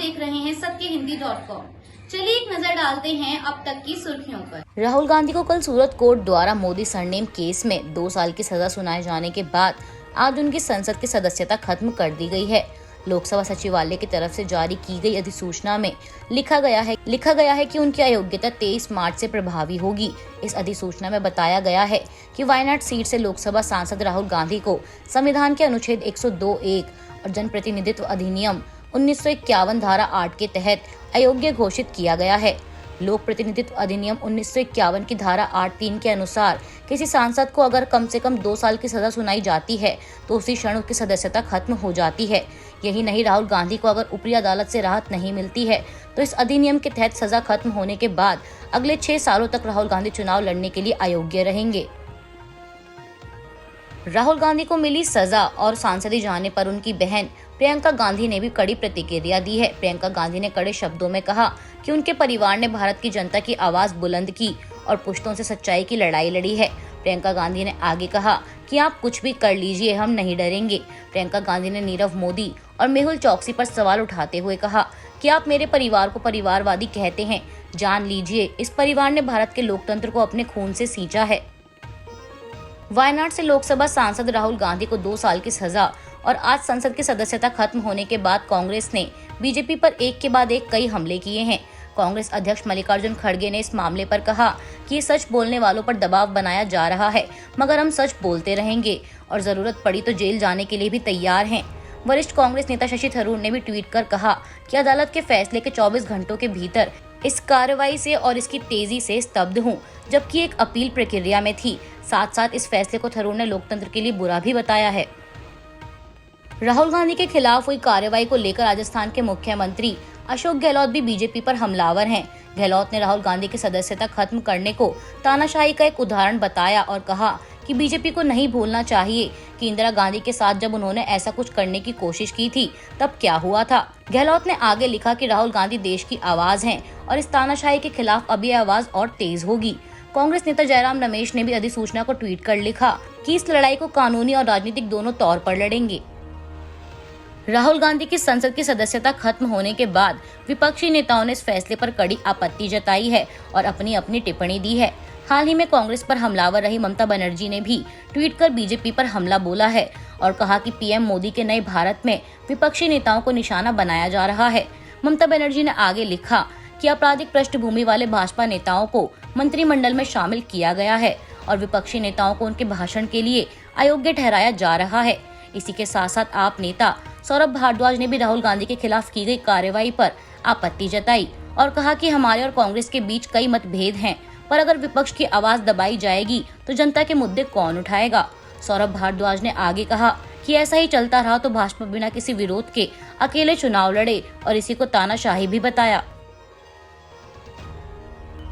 देख रहे हैं सत्यहिंदी.com। चलिए एक नजर डालते हैं अब तक की सुर्खियों पर। राहुल गांधी को कल सूरत कोर्ट द्वारा मोदी सरनेम केस में 2 साल की सजा सुनाए जाने के बाद आज उनकी संसद की सदस्यता खत्म कर दी गई है। लोकसभा सचिवालय की तरफ से जारी की गई अधिसूचना में लिखा गया है कि उनकी अयोग्यता 23 मार्च से प्रभावी होगी। इस अधिसूचना में बताया गया है कि वायनाड सीट से लोकसभा सांसद राहुल गांधी को संविधान के अनुच्छेद 102(1) और जनप्रतिनिधित्व अधिनियम 1951 धारा 8 के तहत अयोग्य घोषित किया गया है। लोक प्रतिनिधित्व अधिनियम 1951 की धारा 8(3) के अनुसार किसी सांसद को अगर कम से कम 2 साल की सजा सुनाई जाती है तो उसी क्षण उसकी सदस्यता खत्म हो जाती है। यही नहीं, राहुल गांधी को अगर ऊपरी अदालत से राहत नहीं मिलती है तो इस अधिनियम के तहत सजा खत्म होने के बाद अगले 6 सालों तक राहुल गांधी चुनाव लड़ने के लिए अयोग्य रहेंगे। राहुल गांधी को मिली सजा और सांसदी जाने पर उनकी बहन प्रियंका गांधी ने भी कड़ी प्रतिक्रिया दी है। प्रियंका गांधी ने कड़े शब्दों में कहा कि उनके परिवार ने भारत की जनता की आवाज बुलंद की और पुश्तों से सच्चाई की लड़ाई लड़ी है। प्रियंका गांधी ने आगे कहा कि आप कुछ भी कर लीजिए, हम नहीं डरेंगे। प्रियंका गांधी ने नीरव मोदी और मेहुल चौकसी पर सवाल उठाते हुए कहा कि आप मेरे परिवार को परिवारवादी कहते हैं, जान लीजिए इस परिवार ने भारत के लोकतंत्र को अपने खून से सींचा है। वायनाड से लोकसभा सांसद राहुल गांधी को 2 साल की सजा और आज संसद की सदस्यता खत्म होने के बाद कांग्रेस ने बीजेपी पर एक के बाद एक कई हमले किए हैं। कांग्रेस अध्यक्ष मल्लिकार्जुन खड़गे ने इस मामले पर कहा कि सच बोलने वालों पर दबाव बनाया जा रहा है, मगर हम सच बोलते रहेंगे और जरूरत पड़ी तो जेल जाने के लिए भी तैयार हैं। वरिष्ठ कांग्रेस नेता शशि थरूर ने भी ट्वीट कर कहा कि अदालत के फैसले के 24 घंटों के भीतर इस कार्रवाई से और इसकी तेजी से स्तब्ध हूँ, जबकि एक अपील प्रक्रिया में थी। साथ साथ इस फैसले को थरूर ने लोकतंत्र के लिए बुरा भी बताया है। राहुल गांधी के खिलाफ हुई कार्रवाई को लेकर राजस्थान के मुख्यमंत्री अशोक गहलोत भी बीजेपी पर हमलावर हैं। गहलोत ने राहुल गांधी की सदस्यता खत्म करने को तानाशाही का एक उदाहरण बताया और कहा कि बीजेपी को नहीं भूलना चाहिए कि इंदिरा गांधी के साथ जब उन्होंने ऐसा कुछ करने की कोशिश की थी तब क्या हुआ था। गहलोत ने आगे लिखा कि राहुल गांधी देश की आवाज हैं और इस तानाशाही के खिलाफ अब ये आवाज और तेज होगी। कांग्रेस नेता जयराम रमेश ने भी अधिसूचना को ट्वीट कर लिखा कि इस लड़ाई को कानूनी और राजनीतिक दोनों तौर पर लड़ेंगे। राहुल गांधी की संसद की सदस्यता खत्म होने के बाद विपक्षी नेताओं ने इस फैसले पर कड़ी आपत्ति जताई है और अपनी अपनी टिप्पणी दी है। हाल ही में कांग्रेस पर हमलावर रही ममता बनर्जी ने भी ट्वीट कर बीजेपी पर हमला बोला है और कहा कि पीएम मोदी के नए भारत में विपक्षी नेताओं को निशाना बनाया जा रहा है। ममता बनर्जी ने आगे लिखा कि आपराधिक पृष्ठभूमि वाले भाजपा नेताओं को मंत्रिमंडल में शामिल किया गया है और विपक्षी नेताओं को उनके भाषण के लिए अयोग्य ठहराया जा रहा है। इसी के साथ साथ आप नेता सौरभ भारद्वाज ने भी राहुल गांधी के खिलाफ की गई कार्रवाई पर आपत्ति जताई और कहा कि हमारे और कांग्रेस के बीच कई मतभेद हैं, पर अगर विपक्ष की आवाज दबाई जाएगी तो जनता के मुद्दे कौन उठाएगा। सौरभ भारद्वाज ने आगे कहा कि ऐसा ही चलता रहा तो भाजपा बिना किसी विरोध के अकेले चुनाव लड़े और इसी को तानाशाही भी बताया।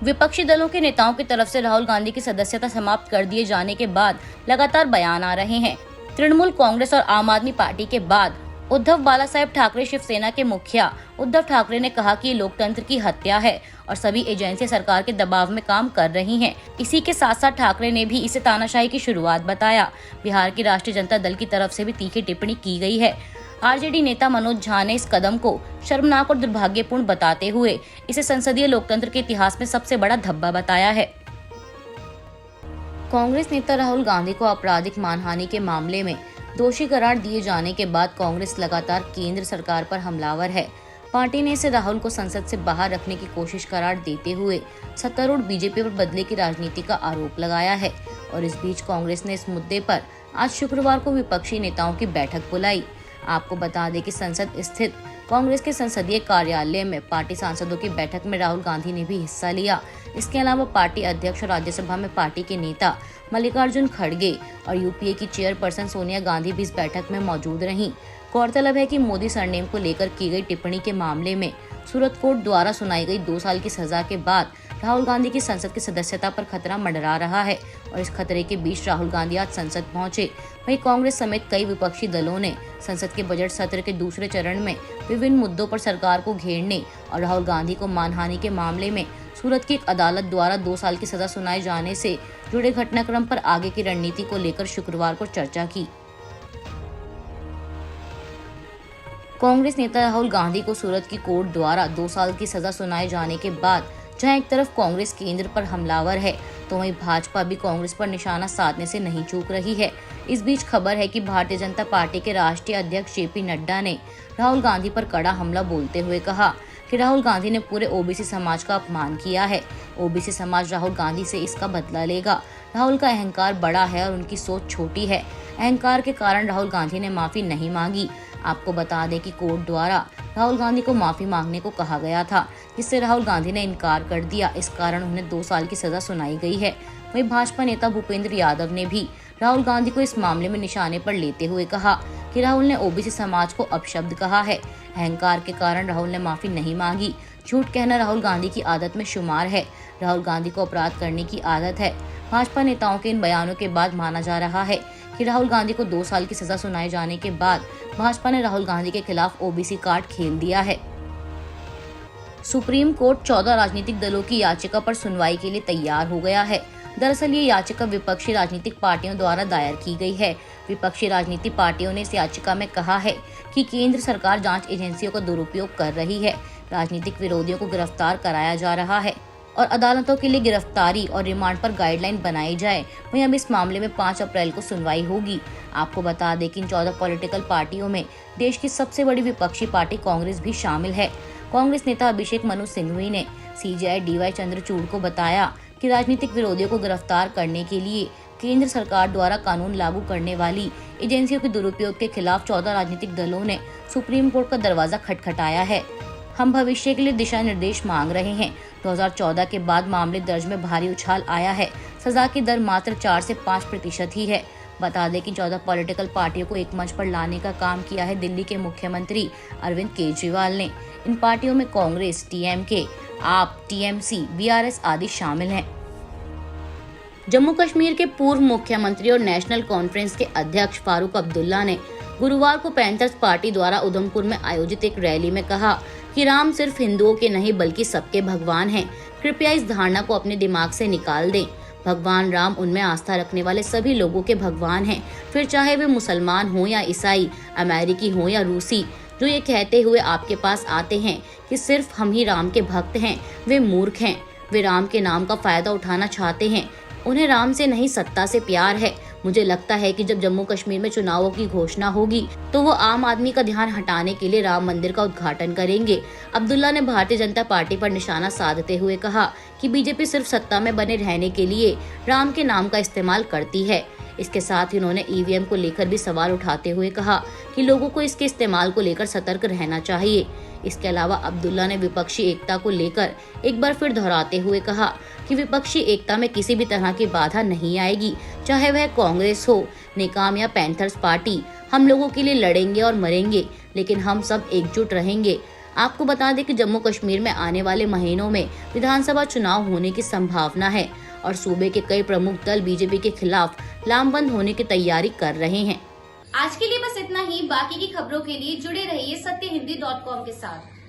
विपक्षी दलों के नेताओं की तरफ से राहुल गांधी की सदस्यता समाप्त कर दिए जाने के बाद लगातार बयान आ रहे हैं। तृणमूल कांग्रेस और आम आदमी पार्टी के बाद उद्धव बालासाहेब ठाकरे शिवसेना के मुखिया उद्धव ठाकरे ने कहा कि ये लोकतंत्र की हत्या है और सभी एजेंसी सरकार के दबाव में काम कर रही हैं। इसी के साथ साथ ठाकरे ने भी इसे तानाशाही की शुरुआत बताया। बिहार की राष्ट्रीय जनता दल की तरफ से भी तीखी टिप्पणी की गई है। आरजेडी नेता मनोज झा ने इस कदम को शर्मनाक और दुर्भाग्यपूर्ण बताते हुए इसे संसदीय लोकतंत्र के इतिहास में सबसे बड़ा धब्बा बताया है। कांग्रेस नेता राहुल गांधी को आपराधिक मानहानि के मामले में दोषी करार दिए जाने के बाद कांग्रेस लगातार केंद्र सरकार पर हमलावर है। पार्टी ने इसे राहुल को संसद से बाहर रखने की कोशिश करार देते हुए सत्तारूढ़ बीजेपी पर बदले की राजनीति का आरोप लगाया है और इस बीच कांग्रेस ने इस मुद्दे पर आज शुक्रवार को विपक्षी नेताओं की बैठक बुलाई। आपको बता दें कि संसद स्थित कांग्रेस के संसदीय कार्यालय में पार्टी सांसदों की बैठक में राहुल गांधी ने भी हिस्सा लिया। इसके अलावा पार्टी अध्यक्ष और राज्यसभा में पार्टी के नेता मल्लिकार्जुन खड़गे और यूपीए की चेयरपर्सन सोनिया गांधी भी इस बैठक में मौजूद रहीं। गौरतलब है कि मोदी सरनेम को लेकर की गई टिप्पणी के मामले में सूरत कोर्ट द्वारा सुनाई गई 2 साल की सजा के बाद राहुल गांधी की संसद की सदस्यता पर खतरा मंडरा रहा है और इस खतरे के बीच राहुल गांधी आज संसद पहुंचे। वहीं कांग्रेस समेत कई विपक्षी दलों ने संसद के बजट सत्र के दूसरे चरण में विभिन्न मुद्दों पर सरकार को घेरने और राहुल गांधी को मानहानि के मामले में सूरत की एक अदालत द्वारा 2 साल की सजा सुनाए जाने से जुड़े घटनाक्रम पर आगे की रणनीति को लेकर शुक्रवार को चर्चा की। कांग्रेस नेता राहुल गांधी को सूरत की कोर्ट द्वारा 2 साल की सजा सुनाए जाने के बाद जहां एक तरफ कांग्रेस केंद्र पर हमलावर है, तो वहीं भाजपा भी कांग्रेस पर निशाना साधने से नहीं चूक रही है। इस बीच खबर है कि भारतीय जनता पार्टी के राष्ट्रीय अध्यक्ष जेपी नड्डा ने राहुल गांधी पर कड़ा हमला बोलते हुए कहा कि राहुल गांधी ने पूरे ओबीसी समाज का अपमान किया है। ओबीसी समाज राहुल गांधी से इसका बदला लेगा। राहुल का अहंकार बड़ा है और उनकी सोच छोटी है। अहंकार के कारण राहुल गांधी ने माफी नहीं मांगी। आपको बता दें कि कोर्ट द्वारा राहुल गांधी को माफी मांगने को कहा गया था, जिससे राहुल गांधी ने इनकार कर दिया। इस कारण उन्हें 2 साल की सजा सुनाई गई है। वहीं भाजपा नेता भूपेंद्र यादव ने भी राहुल गांधी को इस मामले में निशाने पर लेते हुए कहा कि राहुल ने ओबीसी समाज को अपशब्द कहा है। अहंकार के कारण राहुल ने माफी नहीं मांगी। झूठ कहना राहुल गांधी की आदत में शुमार है। राहुल गांधी को अपराध करने की आदत है। भाजपा नेताओं के इन बयानों के बाद माना जा रहा है कि राहुल गांधी को 2 साल की सजा सुनाए जाने के बाद भाजपा ने राहुल गांधी के खिलाफ ओबीसी कार्ड खेल दिया है। सुप्रीम कोर्ट 14 राजनीतिक दलों की याचिका पर सुनवाई के लिए तैयार हो गया है। दरअसल ये याचिका विपक्षी राजनीतिक पार्टियों द्वारा दायर की गई है। विपक्षी राजनीतिक पार्टियों ने इस याचिका में कहा है कि केंद्र सरकार जांच एजेंसियों का दुरुपयोग कर रही है, राजनीतिक विरोधियों को गिरफ्तार कराया जा रहा है और अदालतों के लिए गिरफ्तारी और रिमांड पर गाइडलाइन बनाई जाए। वहीं अब इस मामले में 5 अप्रैल को सुनवाई होगी। आपको बता दें कि इन 14 पॉलिटिकल पार्टियों में देश की सबसे बड़ी विपक्षी पार्टी कांग्रेस भी शामिल है। कांग्रेस नेता अभिषेक मनु सिंघवी ने सीजेआई डीवाई चंद्रचूड़ को बताया कि राजनीतिक विरोधियों को गिरफ्तार करने के लिए केंद्र सरकार द्वारा कानून लागू करने वाली एजेंसियों के दुरुपयोग के खिलाफ 14 राजनीतिक दलों ने सुप्रीम कोर्ट का दरवाजा खटखटाया है। हम भविष्य के लिए दिशा निर्देश मांग रहे हैं। 2014 के बाद मामले दर्ज में भारी उछाल आया है। सजा की दर मात्र 4 से 5% ही है। बता दें कि 14 पॉलिटिकल पार्टियों को एक मंच पर लाने का काम किया है दिल्ली के मुख्यमंत्री अरविंद केजरीवाल ने। इन पार्टियों में कांग्रेस, टीएमके, आप, टीएमसी, बीआरएस आदि शामिल हैं। जम्मू कश्मीर के पूर्व मुख्यमंत्री और नेशनल कॉन्फ्रेंस के अध्यक्ष फारूक अब्दुल्ला ने गुरुवार को पैंथर्स पार्टी द्वारा उधमपुर में आयोजित एक रैली में कहा कि राम सिर्फ हिंदुओं के नहीं बल्कि सबके भगवान हैं। कृपया इस धारणा को अपने दिमाग से निकाल दें। भगवान राम उनमें आस्था रखने वाले सभी लोगों के भगवान हैं, फिर चाहे वे मुसलमान हो या ईसाई, अमेरिकी हो या रूसी। जो ये कहते हुए आपके पास आते हैं कि सिर्फ हम ही राम के भक्त हैं, वे मूर्ख हैं। वे राम के नाम का फायदा उठाना चाहते हैं। उन्हें राम से नहीं सत्ता से प्यार है। मुझे लगता है कि जब जम्मू कश्मीर में चुनावों की घोषणा होगी तो वो आम आदमी का ध्यान हटाने के लिए राम मंदिर का उद्घाटन करेंगे। अब्दुल्ला ने भारतीय जनता पार्टी पर निशाना साधते हुए कहा कि बीजेपी सिर्फ सत्ता में बने रहने के लिए राम के नाम का इस्तेमाल करती है। इसके साथ ही उन्होंने ईवीएम को लेकर भी सवाल उठाते हुए कहा कि लोगों को इसके इस्तेमाल को लेकर सतर्क रहना चाहिए। इसके अलावा अब्दुल्ला ने विपक्षी एकता को लेकर एक बार फिर दोहराते हुए कहा कि विपक्षी एकता में किसी भी तरह की बाधा नहीं आएगी, चाहे वह कांग्रेस हो, नेकाम या पैंथर्स पार्टी। हम लोगों के लिए लड़ेंगे और मरेंगे, लेकिन हम सब एकजुट रहेंगे। आपको बता दें कि जम्मू कश्मीर में आने वाले महीनों में विधानसभा चुनाव होने की संभावना है और सूबे के कई प्रमुख दल बीजेपी के खिलाफ लामबंद होने की तैयारी कर रहे हैं। आज के लिए बस इतना ही। बाकी की खबरों के लिए जुड़े रहिए सत्यहिंदी.com के साथ।